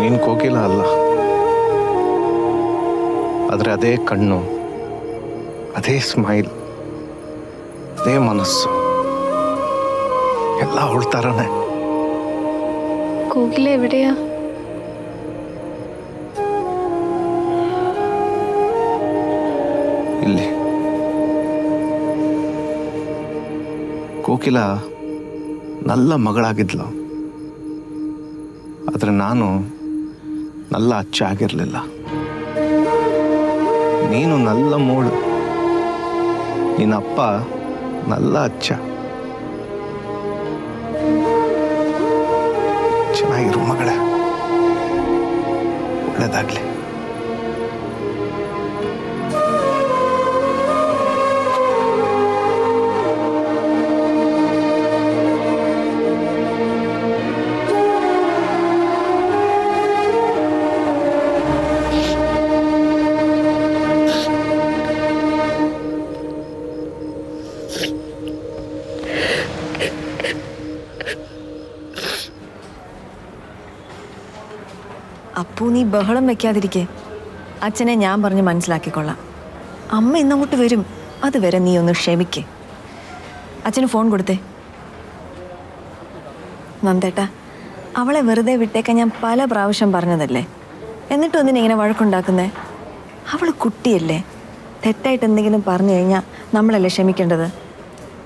ನೀನು ಕೋಕಿಲ ಅಲ್ಲ, ಆದರೆ ಅದೇ ಕಣ್ಣು, ಅದೇ ಸ್ಮೈಲ್, ಅದೇ ಮನಸ್ಸು ಎಲ್ಲ ಅವಳ ಥರನೇ. ಕೋಗಿಲೆ ಎವಿടെയാ? ಇಲ್ಲಿ. ಕೋಕಿಲ ನಲ್ಲ ಮಗಳಾಗಿದ್ಲು, ಆದರೆ ನಾನು ನಲ್ಲ ಅಚ್ಚ ಆಗಿರಲಿಲ್ಲ. ನೀನು ನಲ್ಲ ಮೋಳು, ನಿನ್ನಪ್ಪ ನಲ್ಲ ಅಚ್ಚ. ಚೆನ್ನಾಗಿರು ಮಗಳೇ, ಒಳ್ಳೇದಾಗ್ಲಿ. അപ്പു നീ ബഹളം വെക്കാതിരിക്കേ. അച്ഛനെ ഞാൻ പറഞ്ഞ് മനസ്സിലാക്കിക്കൊള്ളാം. അമ്മ ഇന്നങ്ങോട്ട് വരും, അതുവരെ നീ ഒന്ന് ക്ഷമിക്കേ. അച്ഛന് ഫോൺ കൊടുത്തേ. നന്ദേട്ടാ, അവളെ വെറുതെ വിട്ടേക്കാൻ ഞാൻ പല പ്രാവശ്യം പറഞ്ഞതല്ലേ, എന്നിട്ടും എന്തിനാ ഇങ്ങനെ വഴക്കുണ്ടാക്കുന്നേ? അവൾ കുട്ടിയല്ലേ, തെറ്റായിട്ട് എന്തെങ്കിലും പറഞ്ഞു കഴിഞ്ഞാൽ നമ്മളല്ലേ ക്ഷമിക്കേണ്ടത്.